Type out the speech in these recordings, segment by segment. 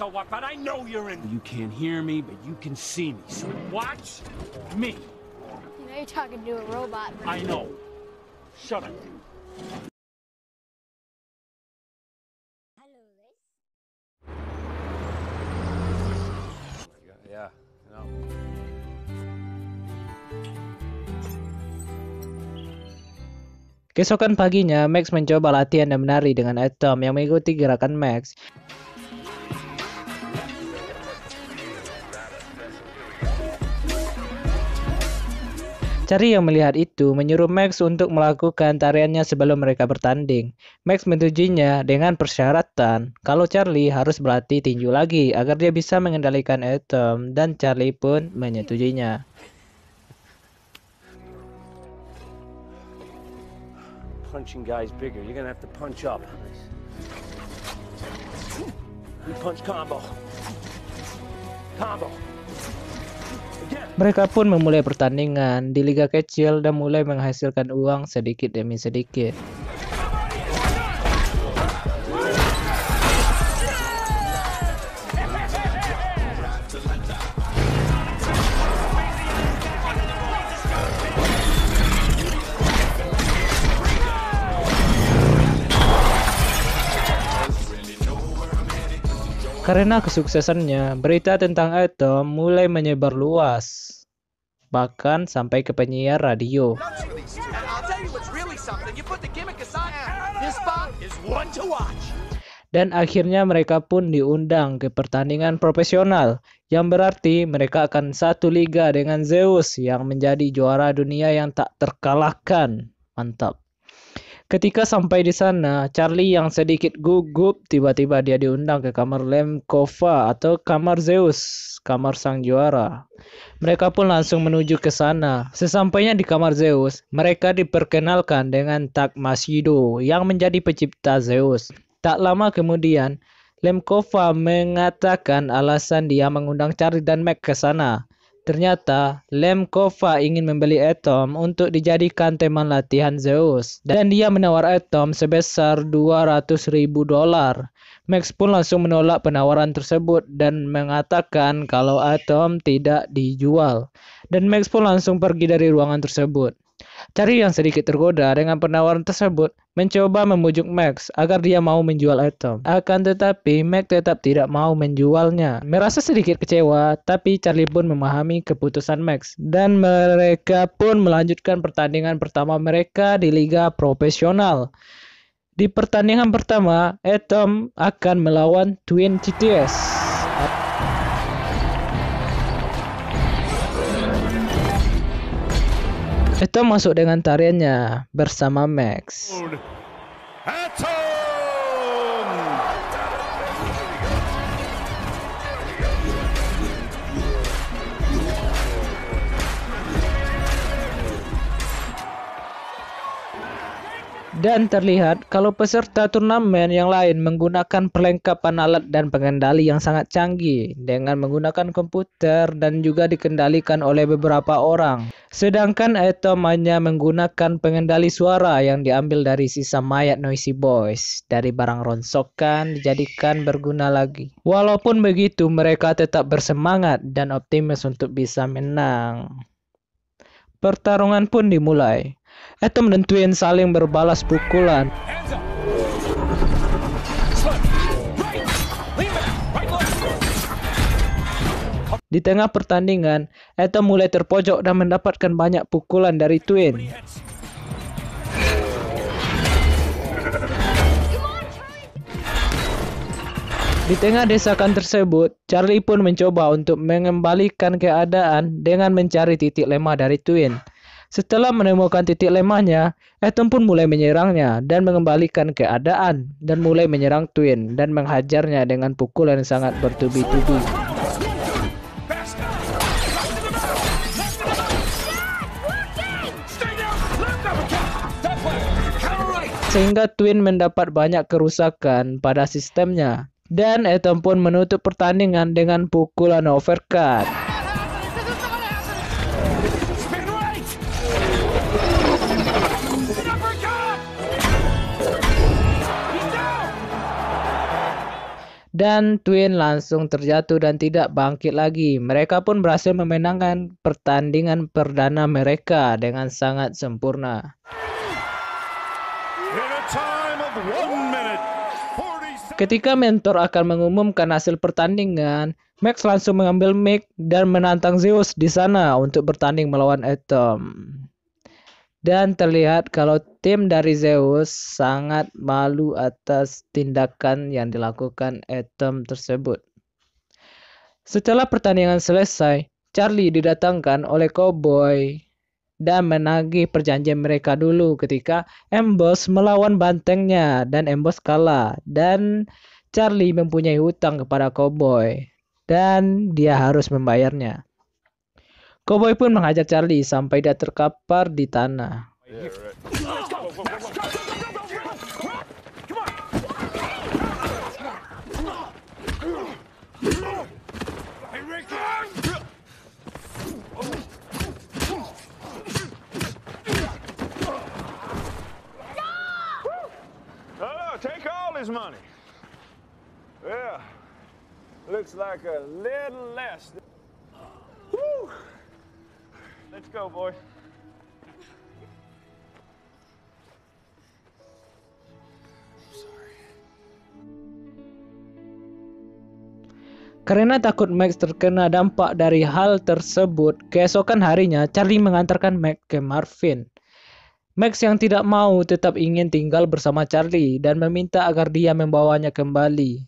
So what? But I know you're in. You can't hear me, but you can see me. So watch me. You know you're talking to a robot. I know. Shut up. Hello, Liz. Yeah, no. Keesokan paginya, Max mencoba latihan dan menari dengan Atom yang mengikuti gerakan Max. Charlie yang melihat itu menyuruh Max untuk melakukan tariannya sebelum mereka bertanding. Max menyetujui dengan persyaratan kalau Charlie harus berlatih tinju lagi agar dia bisa mengendalikan Atom, dan Charlie pun menyetujuinya. Punching guy's bigger. You're gonna have to punch up. You punch combo. Combo. Mereka pun memulai pertandingan di liga kecil dan mulai menghasilkan uang sedikit demi sedikit. Karena kesuksesannya, berita tentang Atom mulai menyebar luas, bahkan sampai ke penyiar radio. Dan akhirnya mereka pun diundang ke pertandingan profesional, yang berarti mereka akan satu liga dengan Zeus yang menjadi juara dunia yang tak terkalahkan. Mantap. Ketika sampai di sana, Charlie yang sedikit gugup, tiba-tiba dia diundang ke kamar Lemkova atau kamar Zeus, kamar sang juara. Mereka pun langsung menuju ke sana. Sesampainya di kamar Zeus, mereka diperkenalkan dengan Tak Masido yang menjadi pencipta Zeus. Tak lama kemudian, Lemkova mengatakan alasan dia mengundang Charlie dan Max ke sana. Ternyata, Lemkova ingin membeli Atom untuk dijadikan teman latihan Zeus. Dan dia menawar Atom sebesar $200.000. Max pun langsung menolak penawaran tersebut dan mengatakan kalau Atom tidak dijual. Dan Max pun langsung pergi dari ruangan tersebut. Charlie yang sedikit tergoda dengan penawaran tersebut mencoba membujuk Max agar dia mau menjual Atom. Akan tetapi Max tetap tidak mau menjualnya. Merasa sedikit kecewa, tapi Charlie pun memahami keputusan Max. Dan mereka pun melanjutkan pertandingan pertama mereka di liga profesional. Di pertandingan pertama, Atom akan melawan Twin CTS. Atom masuk dengan tariannya bersama Max. Dan terlihat kalau peserta turnamen yang lain menggunakan perlengkapan alat dan pengendali yang sangat canggih dengan menggunakan komputer dan juga dikendalikan oleh beberapa orang. Sedangkan Atom hanya menggunakan pengendali suara yang diambil dari sisa mayat Noisy Boys dari barang ronsokan dijadikan berguna lagi. Walaupun begitu, mereka tetap bersemangat dan optimis untuk bisa menang. Pertarungan pun dimulai. Atom dan Twin saling berbalas pukulan. Di tengah pertandingan, Atom mulai terpojok dan mendapatkan banyak pukulan dari Twin. Di tengah desakan tersebut, Charlie pun mencoba untuk mengembalikan keadaan dengan mencari titik lemah dari Twin. Setelah menemukan titik lemahnya, Atom pun mulai menyerangnya dan mengembalikan keadaan dan mulai menyerang Twin dan menghajarnya dengan pukulan yang sangat bertubi-tubi. Sehingga Twin mendapat banyak kerusakan pada sistemnya. Dan Atom pun menutup pertandingan dengan pukulan overcut. Dan Twin langsung terjatuh dan tidak bangkit lagi. Mereka pun berhasil memenangkan pertandingan perdana mereka dengan sangat sempurna. Ketika mentor akan mengumumkan hasil pertandingan, Max langsung mengambil mic dan menantang Zeus di sana untuk bertanding melawan Atom. Dan terlihat kalau tim dari Zeus sangat malu atas tindakan yang dilakukan Atom tersebut. Setelah pertandingan selesai, Charlie didatangkan oleh Cowboy dan menagih perjanjian mereka dulu ketika Ambrose melawan bantengnya dan Ambrose kalah. Dan Charlie mempunyai hutang kepada Cowboy dan dia harus membayarnya. Cowboy pun menghajar Charlie sampai dia terkapar di tanah. Take all his money. Yeah, looks like a little less. Woo. Let's go, boys. Karena takut Max terkena dampak dari hal tersebut, keesokan harinya Charlie mengantarkan Max ke Marvin. Max yang tidak mau tetap ingin tinggal bersama Charlie dan meminta agar dia membawanya kembali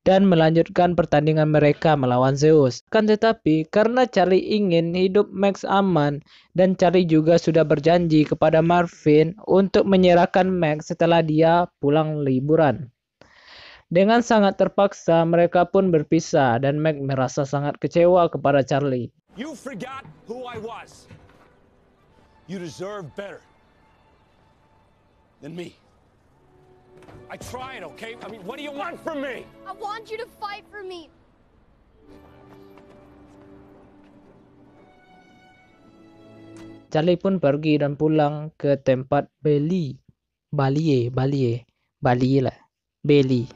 dan melanjutkan pertandingan mereka melawan Zeus. Akan tetapi, karena Charlie ingin hidup Max aman dan Charlie juga sudah berjanji kepada Marvin untuk menyerahkan Max setelah dia pulang liburan. Dengan sangat terpaksa, mereka pun berpisah dan Max merasa sangat kecewa kepada Charlie. You forgot who I was. You deserve better than me. I tried, okay? I mean, what do you want from me? I want you to fight for me. Charlie pun pergi dan pulang ke tempat Belly lah. Belly.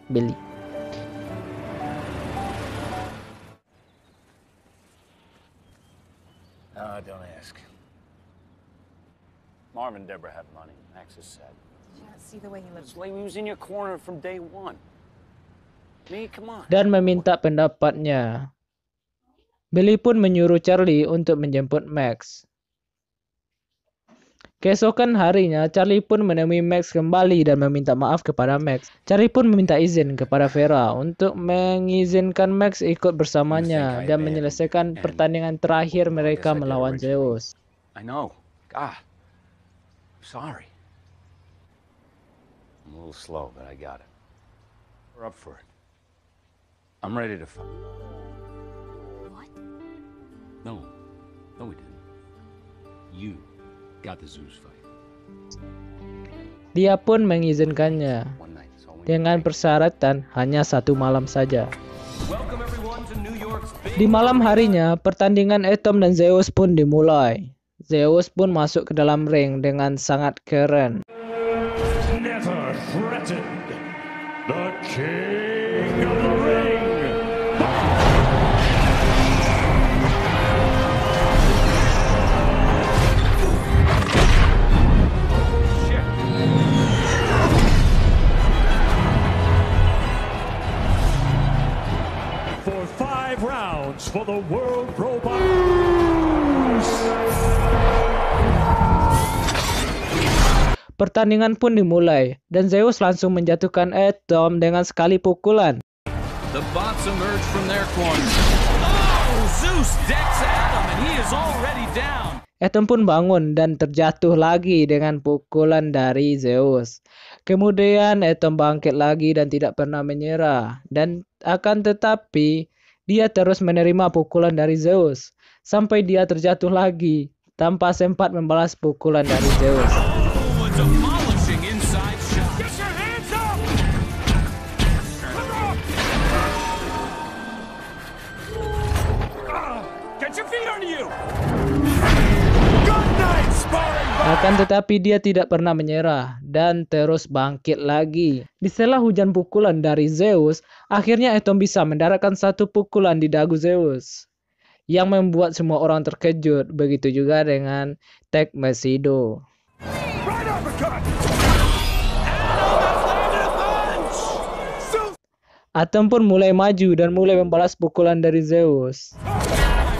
Don't ask. Marvin and Deborah have money. Max is sad. Did you not see the way he That's looked? why he was in your corner from day one. Me, come on. Dan meminta pendapatnya. Billy pun menyuruh Charlie untuk menjemput Max. Keesokan harinya, Charlie pun menemui Max kembali dan meminta maaf kepada Max. Charlie pun meminta izin kepada Vera untuk mengizinkan Max ikut bersamanya dan menyelesaikan pertandingan terakhir mereka melawan Zeus. I know. God. I'm sorry. I'm a little slow, but I got it. We're up for it. I'm ready to fight. What? No, we didn't. You got the Zeus fight. Dia pun mengizinkannya One night is all we dengan need. persyaratan hanya 1 malam saja. Welcome everyone to New York's big. Di malam harinya, pertandingan Atom dan Zeus pun dimulai. Zeus pun masuk ke dalam ring dengan sangat keren. Never threatened the king of the ring. For 5 rounds for the World Robot. Pertandingan pun dimulai dan Zeus langsung menjatuhkan Atom dengan sekali pukulan. The bots emerge from their corners. Oh, Zeus decks Adam and he is already down. Atom pun bangun dan terjatuh lagi dengan pukulan dari Zeus. Kemudian Atom bangkit lagi dan tidak pernah menyerah. Dan akan tetapi dia terus menerima pukulan dari Zeus sampai dia terjatuh lagi tanpa sempat membalas pukulan dari Zeus. Oh, a demolishing inside shot. Get your hands up! Get your feet under you. Good night, sparring Akan tetapi dia tidak pernah menyerah dan terus bangkit lagi. Di sela hujan pukulan dari Zeus, akhirnya Atom bisa mendaratkan satu pukulan di dagu Zeus yang membuat semua orang terkejut. Begitu juga dengan Tag Mesido. Right uppercut. Atom pun mulai maju dan mulai membalas pukulan dari Zeus. In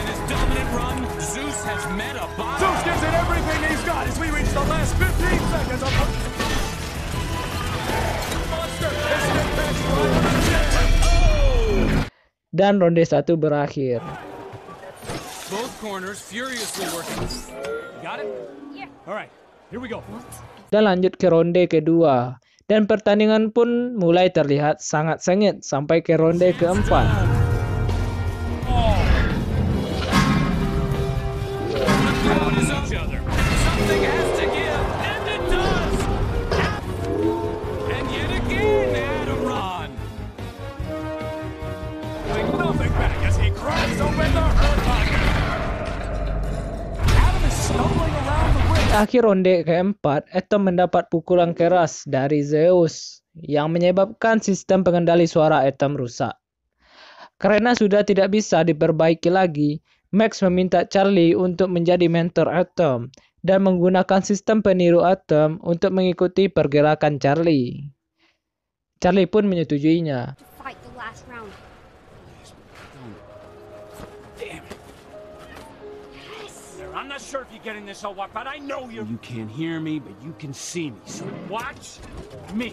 his dominant run, Zeus has met a boss. Zeus gives it everything he's got as we reach the last 15 seconds of the monster. Instant match right. Dan ronde 1 berakhir. Both corners furiously working. Got it? Yeah. All right, here we go. Dan lanjut ke ronde kedua. Dan pertandingan pun mulai terlihat sangat sengit sampai ke ronde keempat. Something has to give, and it does. And yet again, Adamron. Doing nothing back as he cracks open the hurt locker. Adam is stumbling around the ring. Akhir ronde keempat, Atom mendapat pukulan keras dari Zeus yang menyebabkan sistem pengendali suara Atom rusak. Karena sudah tidak bisa diperbaiki lagi, Max meminta Charlie untuk menjadi mentor Atom dan menggunakan sistem peniru Atom untuk mengikuti pergerakan Charlie. Charlie pun menyetujuinya. Fight the last round. Damn it. I'm not sure if you're getting this or what, but I know you're... You can't hear me, but you can see me. So Watch me.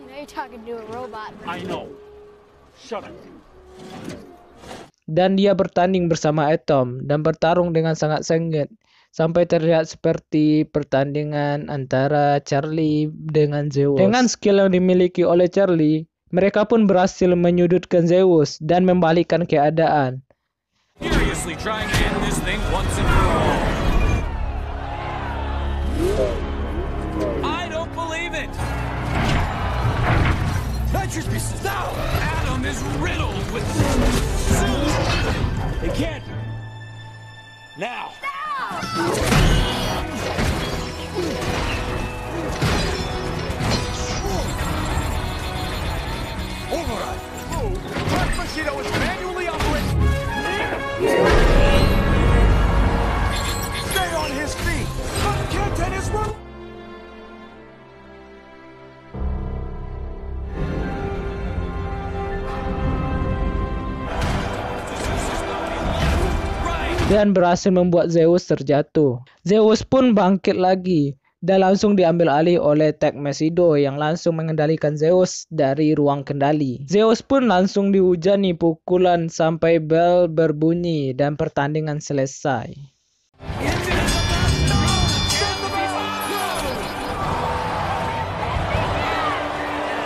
You know you're talking to a robot. I know. Shut up. Dan dia bertanding bersama Atom dan bertarung dengan sangat sengit sampai terlihat seperti pertandingan antara Charlie dengan Zeus. Dengan skill yang dimiliki oleh Charlie, mereka pun berhasil menyudutkan Zeus dan membalikkan keadaan. furiously trying to end this thing once and for all. I don't believe it. That should be stop. Adam is riddled with They can't. Now. Override. Move. Black Mosquito is manually operating. Stay on his feet. The captain is running. Dan berhasil membuat Zeus terjatuh. Zeus pun bangkit lagi dan langsung diambil alih oleh Tag Mesido yang langsung mengendalikan Zeus dari ruang kendali. Zeus pun langsung dihujani pukulan sampai bel berbunyi dan pertandingan selesai.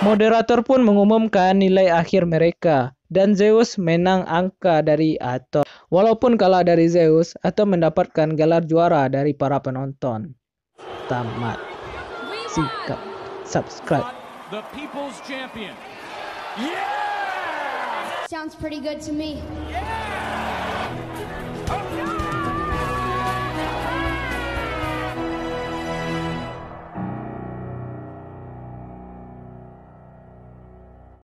Moderator pun mengumumkan nilai akhir mereka dan Zeus menang angka dari Atom. Walaupun kalah dari Zeus, Atom mendapatkan gelar juara dari para penonton. Tamat. Sikap. Subscribe. the people's champion. Sounds pretty good to me.